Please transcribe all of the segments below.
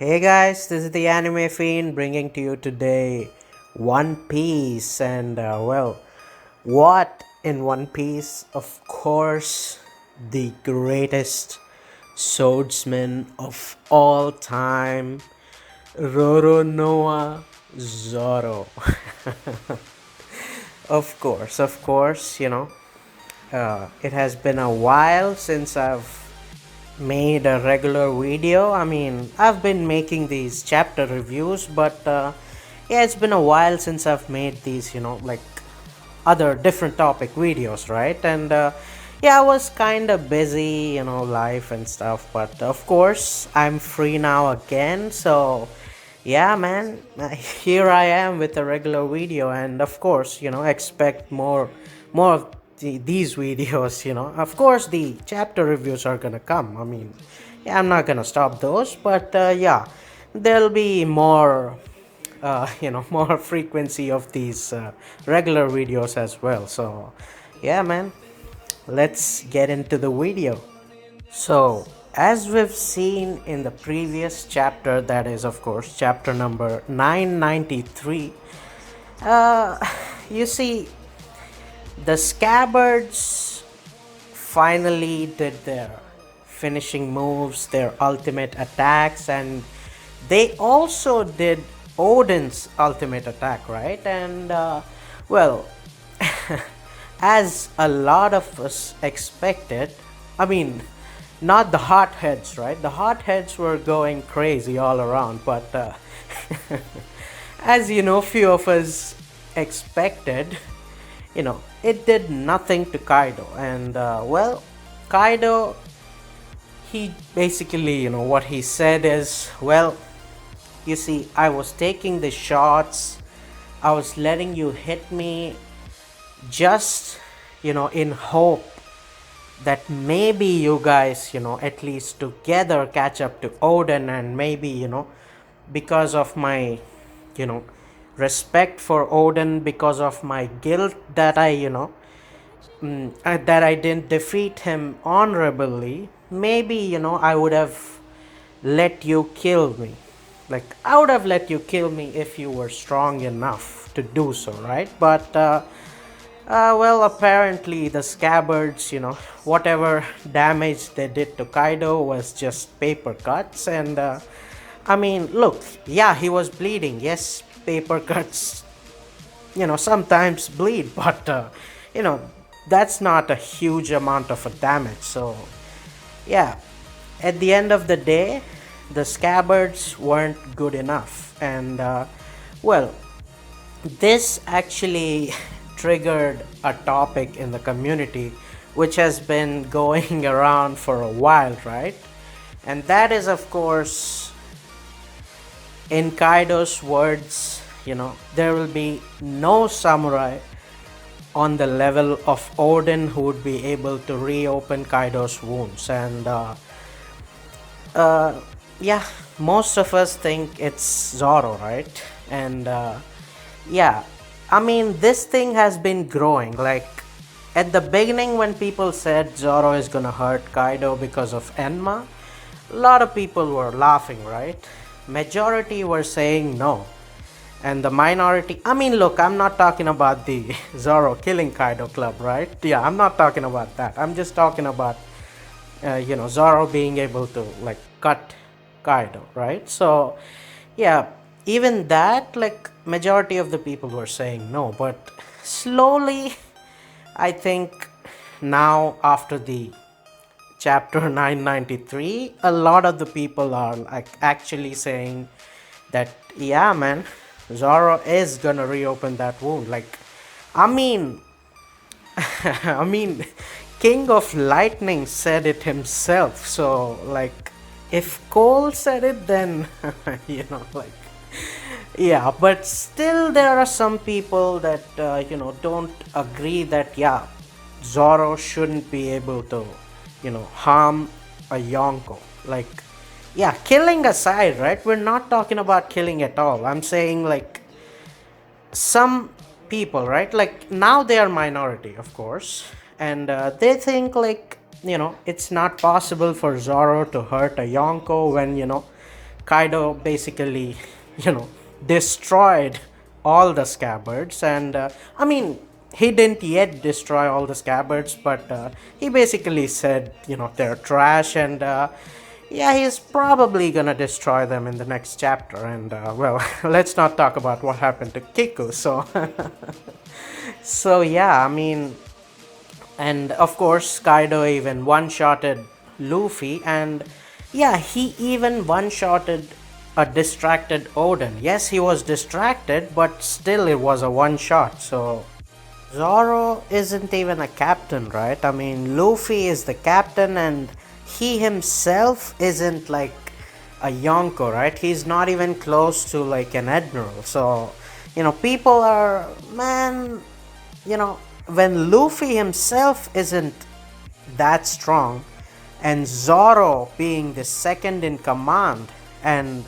Hey guys, this is the Anime Fiend bringing to you today One Piece. What in One Piece? Of course, the greatest swordsman of all time, Roronoa Zoro. Of course, it has been a while since I've made a regular video. I mean, I've been making these chapter reviews, but yeah, it's been a while since I've made these, like other different topic videos, right? And yeah, I was kind of busy, life and stuff, but of course, I'm free now again. So yeah, man, here I am with a regular video, and of course, expect more of these videos. Of course, the chapter reviews are gonna come. I mean, yeah, I'm not gonna stop those, but yeah, there'll be more, more frequency of these regular videos as well. So yeah, man, let's get into the video. So, as we've seen in the previous chapter, that is, of course, chapter number 993, uh, you see, the scabbards finally did their finishing moves, their ultimate attacks, and they also did Odin's ultimate attack, right? And, well, as a lot of us expected, I mean, not the hotheads, right? The hotheads were going crazy all around, but as few of us expected, it did nothing to Kaido. And Kaido, he basically, what he said is, well, you see, I was taking the shots, I was letting you hit me just, in hope that maybe you guys, at least together catch up to Odin, and maybe, because of my, you know, respect for Odin, because of my guilt that that I didn't defeat him honorably, maybe, I would have let you kill me. Like, I would have let you kill me if you were strong enough to do so, right? But, well, apparently the scabbards, whatever damage they did to Kaido was just paper cuts. And, I mean, look, yeah, he was bleeding. Yes, paper cuts, sometimes bleed, but, you know, that's not a huge amount of a damage. So, yeah, at the end of the day, the scabbards weren't good enough. And, well, this actually triggered a topic in the community which has been going around for a while, right? And that is, of course, in Kaido's words, there will be no samurai on the level of Odin who would be able to reopen Kaido's wounds. And uh, yeah, most of us think it's Zoro, right? And yeah, I mean, this thing has been growing. Like, at the beginning, when people said Zoro is gonna hurt Kaido because of Enma, a lot of people were laughing, right? Majority were saying no. And the minority, I mean, look, I'm not talking about the Zoro killing Kaido club, right? Yeah, I'm not talking about that. I'm just talking about, Zoro being able to, like, cut Kaido, right? So, yeah, even that, like, majority of the people were saying no. But slowly, I think now, after the chapter 993, a lot of the people are, like, actually saying that, yeah, man, Zoro is gonna reopen that wound. Like, I mean, I mean, King of Lightning said it himself. So, like, if Cole said it, then, like, yeah. But still, there are some people that, don't agree that, yeah, Zoro shouldn't be able to, harm a Yonko. Like, yeah, killing aside, right? We're not talking about killing at all. I'm saying, like, some people, right? Like, now they are minority, of course, and they think, like, it's not possible for Zoro to hurt a Yonko when, Kaido basically, you know, destroyed all the scabbards, and I mean, he didn't yet destroy all the scabbards, but he basically said, they're trash, and yeah, he's probably gonna destroy them in the next chapter. And well, let's not talk about what happened to Kiku. So, so yeah, I mean, and of course Kaido even one-shotted Luffy, and yeah, he even one-shotted a distracted Odin. Yes, he was distracted, but still it was a one shot. So Zoro isn't even a captain, right? I mean, Luffy is the captain, and he himself isn't like a Yonko, right? He's not even close to like an admiral. So, people are, man, when Luffy himself isn't that strong, and Zoro being the second in command, and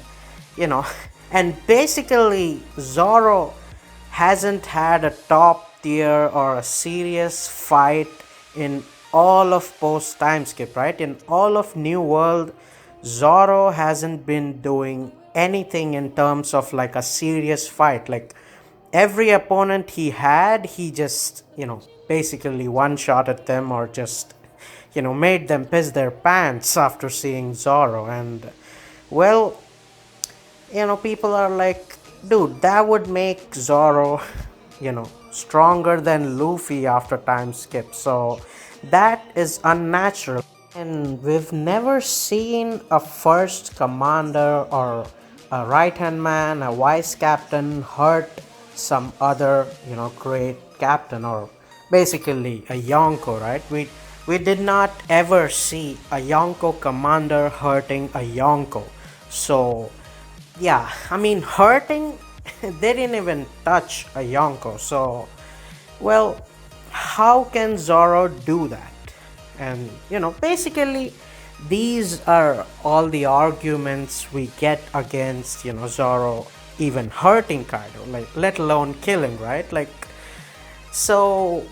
you know, and basically Zoro hasn't had a top tier or a serious fight in all of post time skip, right? In all of New World, Zoro hasn't been doing anything in terms of like a serious fight. Like every opponent he had, he just, basically one shot at them, or just, made them piss their pants after seeing Zoro. And well, people are like, dude, that would make Zoro, stronger than Luffy after time skip. So that is unnatural. And we've never seen a first commander or a right hand man, a vice captain hurt some other, great captain, or basically a Yonko, right? We did not ever see a Yonko commander hurting a Yonko. So yeah, I mean, hurting, they didn't even touch a Yonko. So, well, how can Zoro do that? And, basically, these are all the arguments we get against, Zoro even hurting Kaido, like, let alone killing, right? Like, so,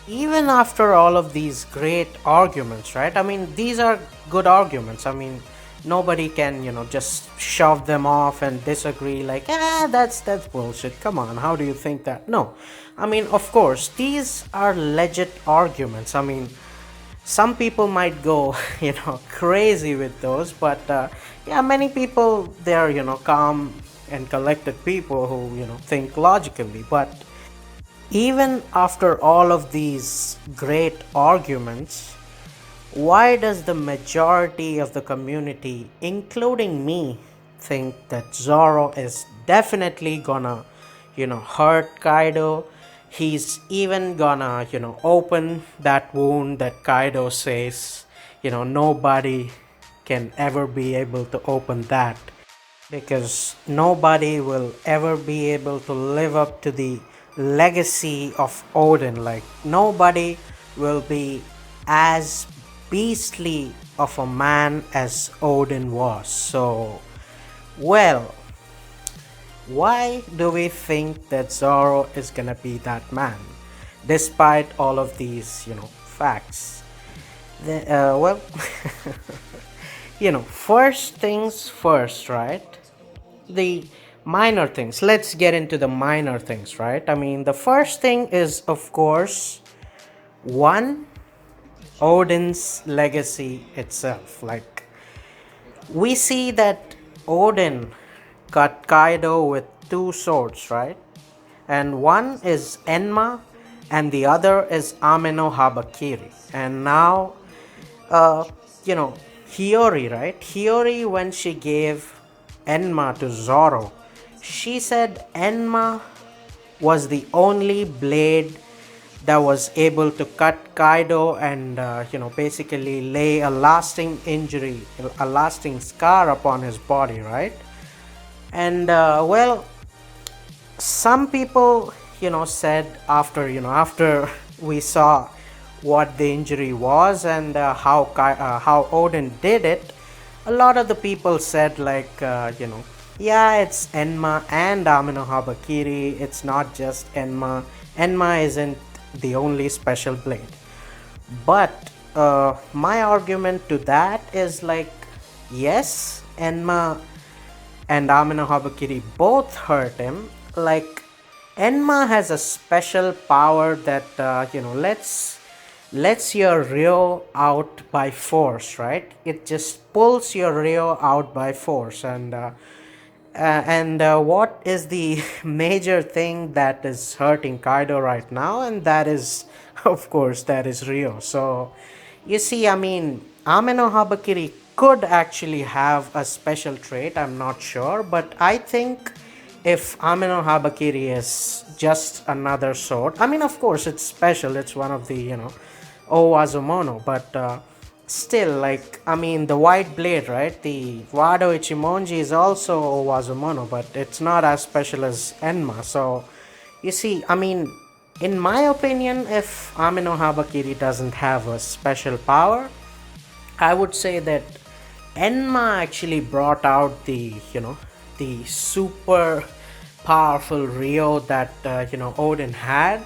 even after all of these great arguments, right? I mean, these are good arguments. I mean, nobody can, just shove them off and disagree like, that's bullshit. Come on, how do you think that? No. I mean, of course, these are legit arguments. I mean, some people might go, crazy with those, but yeah, many people, they're, calm and collected people who, think logically. But even after all of these great arguments, why does the majority of the community, including me, think that Zoro is definitely gonna, hurt Kaido? He's even gonna, open that wound that Kaido says, nobody can ever be able to open that, because nobody will ever be able to live up to the legacy of Odin. Like, nobody will be as beastly of a man as Odin was. So, well, why do we think that Zoro is gonna be that man, despite all of these, facts? Well, first things first, right? The minor things. Let's get into the minor things, right? I mean, the first thing is, of course, one, Odin's legacy itself. Like, we see that Odin cut Kaido with two swords, right? And one is Enma, and the other is Ameno Habakiri. And now, uh, you know, Hiyori, right? Hiyori, when she gave Enma to Zoro, she said Enma was the only blade that was able to cut Kaido and, basically lay a lasting injury, a lasting scar upon his body, right? And, well, some people, said after, after we saw what the injury was, and how Odin did it, a lot of the people said like, yeah, it's Enma and Amino Habakiri. It's not just Enma. Enma isn't the only special blade. But my argument to that is like, yes, Enma and Amino Habakiri both hurt him, like Enma has a special power that lets your Ryo out by force, right? It just pulls your Ryo out by force, and what is the major thing that is hurting Kaido right now? And that is, of course, that is Rio. So, you see, I mean, Ameno Habakiri could actually have a special trait, I'm not sure, but I think if Ameno Habakiri is just another sword, I mean, of course, it's special, it's one of the, Owazumono, but still, like, I mean, the white blade, right? The Wado Ichimonji is also Owazumono, but it's not as special as Enma. So, you see, I mean, in my opinion, if Amino Habakiri doesn't have a special power, I would say that Enma actually brought out the super powerful Rio that, Odin had.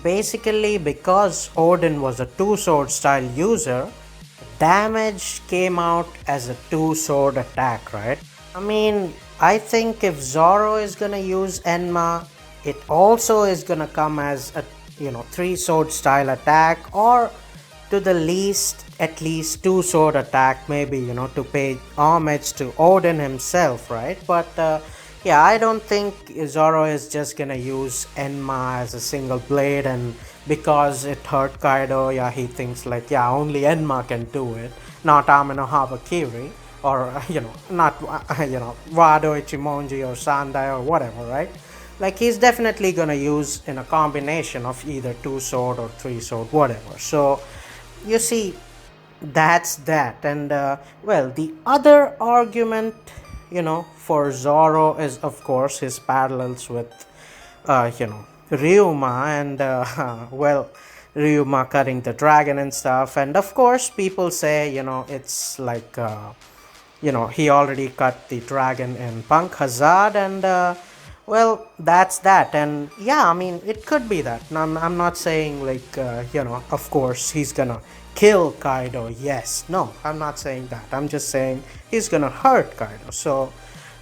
Basically, because Odin was a two sword style user, damage came out as a two sword attack, right? I mean, I think if Zoro is gonna use Enma, it also is gonna come as a three sword style attack, or to the least at least two sword attack, maybe to pay homage to Odin himself, right? But yeah, I don't think Zoro is just gonna use Enma as a single blade, and because it hurt Kaido, yeah, he thinks like, yeah, only Enma can do it, not Amino Habakiri, or not Wado Ichimonji or Sandai or whatever, right? Like, he's definitely gonna use in a combination of either two sword or three sword, whatever. So you see, that's that. And well, the other argument, for Zoro is, of course, his parallels with Ryuma, and well, Ryuma cutting the dragon and stuff. And of course, people say, it's like he already cut the dragon in Punk Hazard, and well, that's that. And yeah, I mean, it could be that. I'm not saying like, of course, he's gonna kill Kaido. Yes, no, I'm not saying that. I'm just saying he's gonna hurt Kaido. So,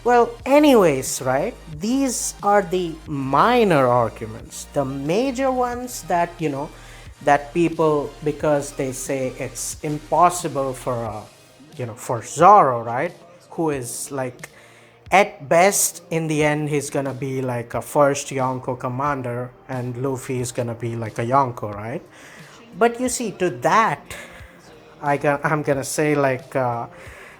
well, anyways, right? These are the minor arguments. The major ones that, that people, because they say it's impossible for for Zoro, right? Who is like, at best, in the end, he's gonna be like a first Yonko commander, and Luffy is gonna be like a Yonko, right? But you see, to that, I'm gonna say like,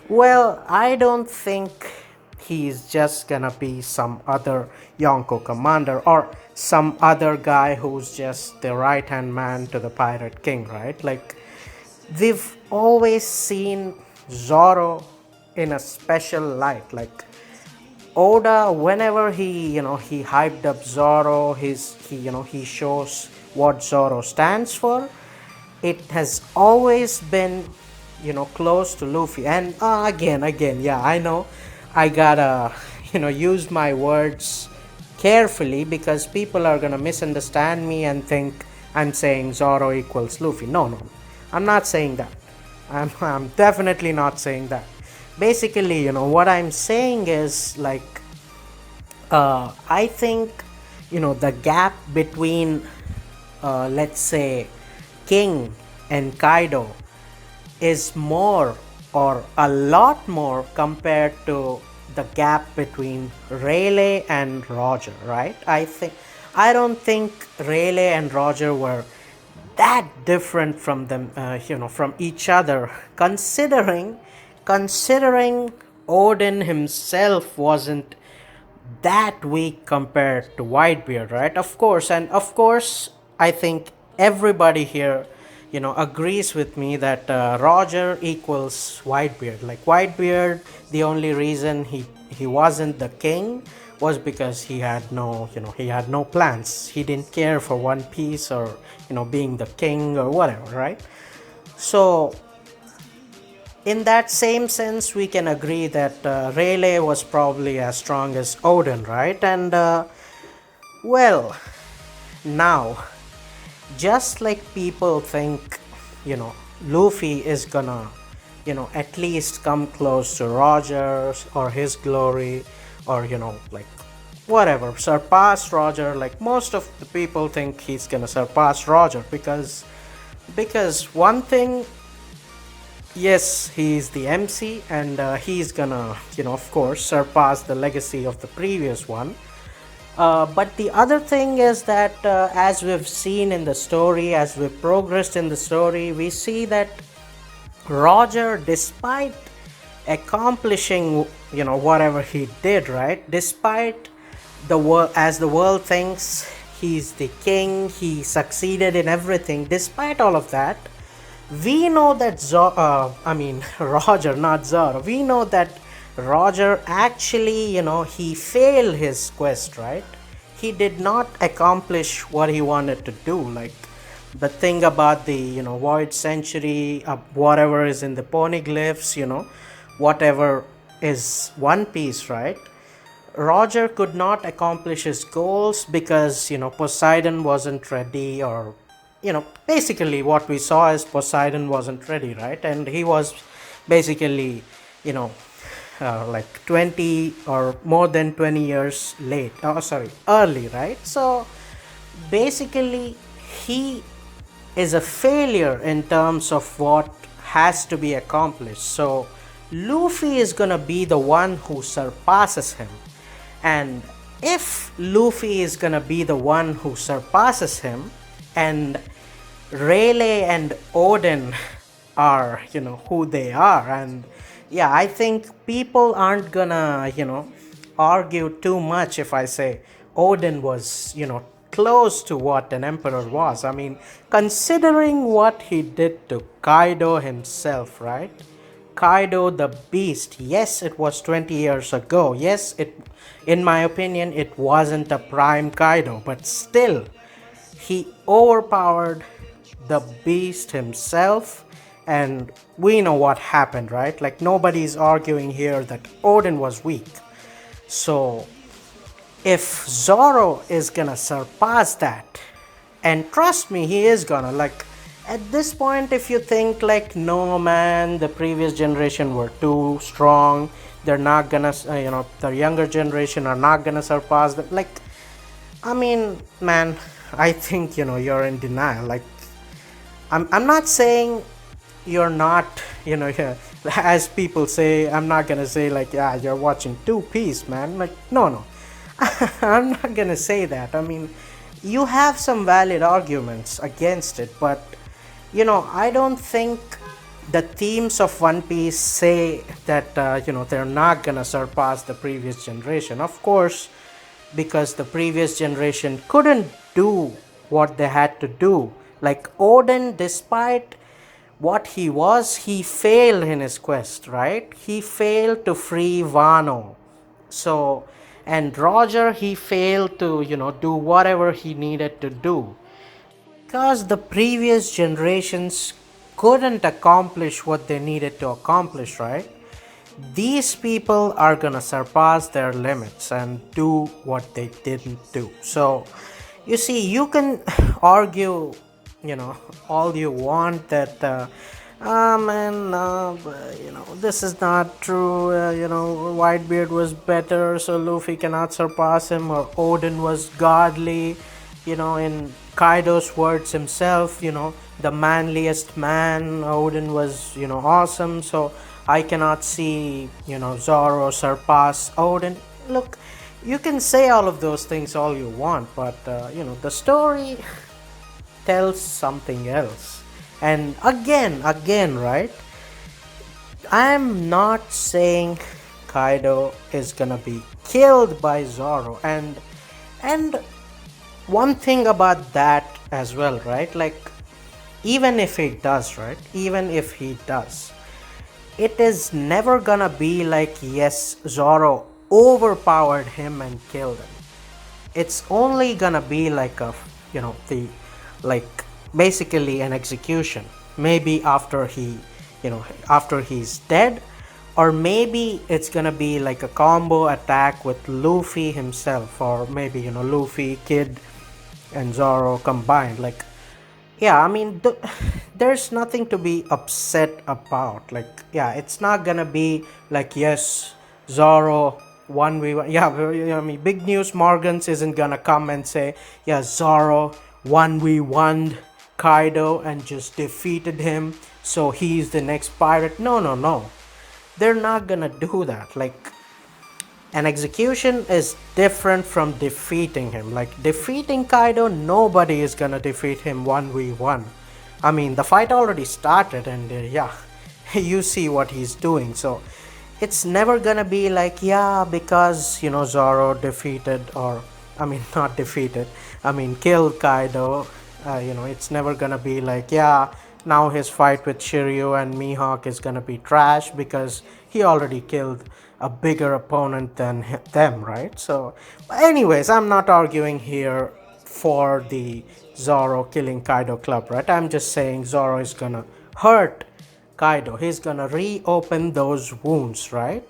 well, I don't think he's just gonna be some other Yonko commander, or some other guy who's just the right hand man to the Pirate King, right? Like, we've always seen Zoro in a special light. Like, Oda, whenever he hyped up Zoro, he shows what Zoro stands for. It has always been, close to Luffy. And again, yeah, I know, I gotta, use my words carefully, because people are gonna misunderstand me and think I'm saying Zoro equals Luffy. No, I'm not saying that. I'm definitely not saying that. Basically, what I'm saying is like, I think, the gap between, let's say, King and Kaido is more, or a lot more, compared to the gap between Rayleigh and Roger, right? I don't think Rayleigh and Roger were that different from them, from each other, considering Odin himself wasn't that weak compared to Whitebeard, right? Of course, and of course, I think everybody here, agrees with me that Roger equals Whitebeard. Like, Whitebeard, the only reason he wasn't the king was because he had no plans. He didn't care for One Piece, or being the king or whatever, right? So in that same sense, we can agree that Rayleigh was probably as strong as Odin, right? And well, now, just like people think, Luffy is gonna at least come close to Roger's or his glory, or like whatever, surpass Roger. Like most of the people think he's gonna surpass Roger because one thing, yes, he's the MC, and he's gonna, of course, surpass the legacy of the previous one. But the other thing is that, as we've seen in the story, as we've progressed in the story, we see that Roger, despite accomplishing, whatever he did, right? Despite the world, as the world thinks he's the king, he succeeded in everything. Despite all of that, we know that Roger, not Zoro. We know that Roger actually, he failed his quest, right? He did not accomplish what he wanted to do. Like the thing about the, void century, whatever is in the poneglyphs, whatever is One Piece, right? Roger could not accomplish his goals because, Poseidon wasn't ready, or, basically what we saw is Poseidon wasn't ready, right? And he was basically, you know, like 20 or more than 20 years late, oh, sorry, early, right? So basically, he is a failure in terms of what has to be accomplished. So Luffy is gonna be the one who surpasses him. And if Luffy is gonna be the one who surpasses him, and Rayleigh and Odin are, who they are, and yeah, I think people aren't gonna, argue too much if I say Odin was, close to what an emperor was. I mean, considering what he did to Kaido himself, right? Kaido the Beast. Yes, it was 20 years ago. Yes, in my opinion, it wasn't a prime Kaido, but still, he overpowered the Beast himself, and we know what happened, right? Like, nobody's arguing here that Odin was weak. So, if Zoro is gonna surpass that, and trust me, he is gonna, like, at this point, if you think like, no man, the previous generation were too strong, they're not gonna, the younger generation are not gonna surpass them, like, I mean, man, I think, you're in denial. Like, I'm not saying you're not, yeah, as people say, I'm not gonna say like, yeah, you're watching Two Piece, man. Like, no. I'm not gonna say that. I mean, you have some valid arguments against it, but I don't think the themes of One Piece say that they're not gonna surpass the previous generation. Of course, because the previous generation couldn't do what they had to do. Like Odin, despite what he was, he failed in his quest, right? He failed to free Wano. So, and Roger, he failed to, do whatever he needed to do. Because the previous generations couldn't accomplish what they needed to accomplish, right? These people are gonna surpass their limits and do what they didn't do. So, you see, you can argue, all you want that, man, this is not true. Whitebeard was better, so Luffy cannot surpass him, or Odin was godly, in Kaido's words himself, the manliest man. Odin was, awesome, so I cannot see, Zoro surpass Odin. Look, you can say all of those things all you want, but, the story tells something else. And again, right? I'm not saying Kaido is gonna be killed by Zoro, and one thing about that as well, right? Like, even if he does, right? Even if he does, it is never gonna be like, yes, Zoro overpowered him and killed him. It's only gonna be like a, the, like, basically an execution. Maybe after after he's dead, or maybe it's gonna be like a combo attack with Luffy himself, or maybe, Luffy, Kid, and Zoro combined. Like, yeah, I mean, there's nothing to be upset about. Like, yeah, it's not gonna be like, yes, Zoro 1v1. Yeah, I mean, Big News Morgans isn't gonna come and say, yeah, Zoro 1v1 Kaido and just defeated him, so he's the next pirate. No, no, no. They're not gonna do that. Like, an execution is different from defeating him. Like defeating Kaido, nobody is gonna defeat him 1v1. I mean, the fight already started, and yeah, you see what he's doing. So it's never gonna be like, yeah, because Zoro defeated, or I mean, not defeated, I mean, killed Kaido. It's never gonna be like, yeah, now his fight with Shiryu and Mihawk is gonna be trash because he already killed a bigger opponent than them, right? So, but anyways, I'm not arguing here for the Zoro killing Kaido club, right? I'm just saying Zoro is gonna hurt Kaido. He's gonna reopen those wounds, right?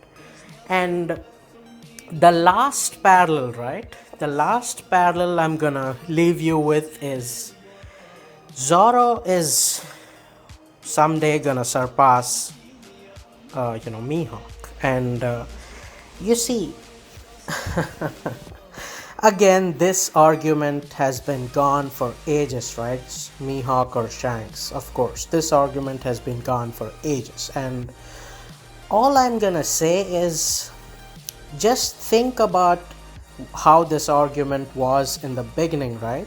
And the last parallel, right? The last parallel I'm gonna leave you with is Zoro is someday gonna surpass, Mihawk. And you see, again, this argument has been gone for ages, right? Mihawk or Shanks, of course. This argument has been gone for ages. And all I'm gonna say is just think about how this argument was in the beginning, right?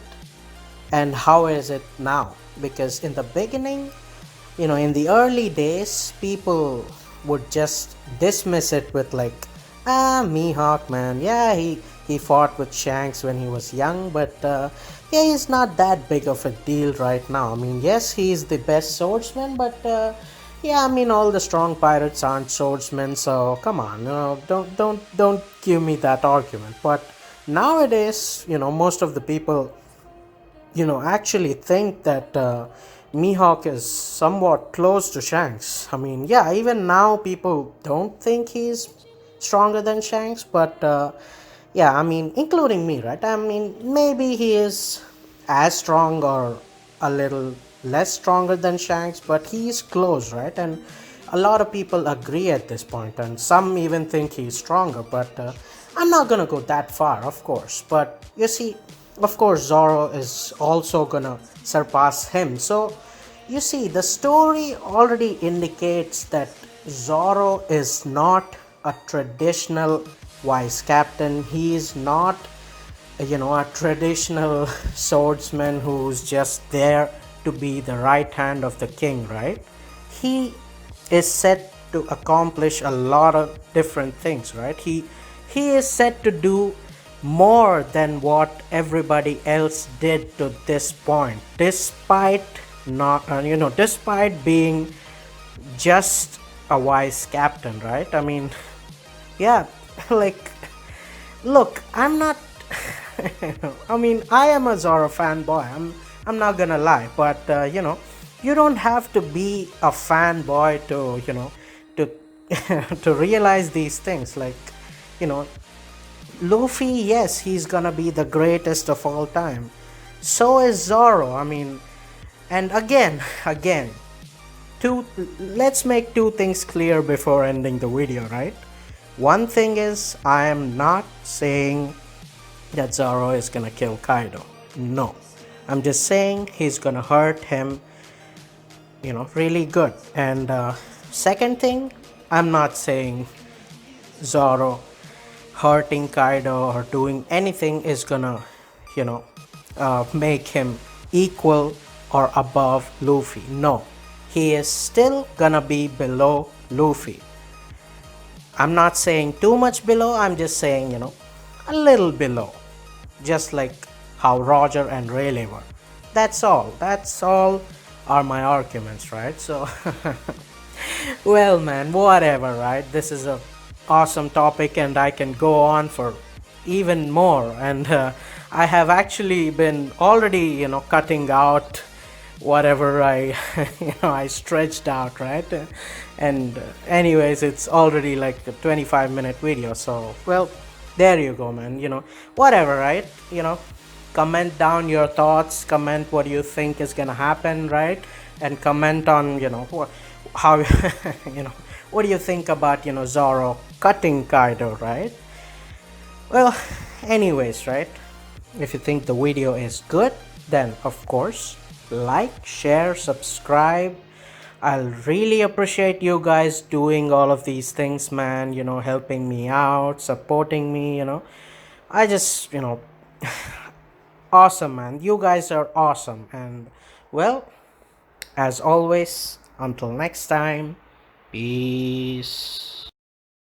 And how is it now? Because in the beginning, in the early days, people would just dismiss it with like, Mihawk, man, yeah, he fought with Shanks when he was young, but yeah, he's not that big of a deal right now. I mean, yes, he's the best swordsman, but yeah, I mean, all the strong pirates aren't swordsmen, so come on, don't give me that argument. But nowadays, most of the people actually think that Mihawk is somewhat close to Shanks. I mean, yeah, even now people don't think he's stronger than Shanks, but yeah, I mean, including me, right? I mean, maybe he is as strong or a little less stronger than Shanks, but he is close, right? And a lot of people agree at this point, and some even think he's stronger, but I'm not gonna go that far, of course. But you see, of course, Zoro is also gonna surpass him. So, you see, the story already indicates that Zoro is not a traditional vice captain. He is not, a traditional swordsman who's just there to be the right hand of the king, right? He is set to accomplish a lot of different things, right? He is set to do more than what everybody else did to this point, despite not despite being just a vice captain, right? I mean, yeah, like, look, I'm not I mean, I am a Zoro fanboy. I'm not gonna lie, but you don't have to be a fanboy to to to realize these things. Like, you know Luffy, yes, he's gonna be the greatest of all time. So is Zoro. I mean, and again, two. Let's make two things clear before ending the video, right? One thing is, I am not saying that Zoro is gonna kill Kaido. No, I'm just saying he's gonna hurt him, really good. And second thing, I'm not saying Zoro hurting Kaido or doing anything is gonna, make him equal or above Luffy. No, he is still gonna be below Luffy. I'm not saying too much below, I'm just saying, a little below. Just like how Roger and Rayleigh were. That's all. That's all are my arguments, right? So, well, man, whatever, right? This is a awesome topic and I can go on for even more. And I have actually been already, cutting out whatever I I stretched out, right? And anyways, it's already like a 25-minute video. So, well, there you go, man. Whatever, right? comment down your thoughts, comment what you think is gonna happen, right? And comment on, how, what do you think about, Zoro cutting Kaido, right? Well, anyways, right? If you think the video is good, then of course, like, share, subscribe. I'll really appreciate you guys doing all of these things, man, helping me out, supporting me. I just, awesome, man. You guys are awesome. And, well, as always, until next time, peace.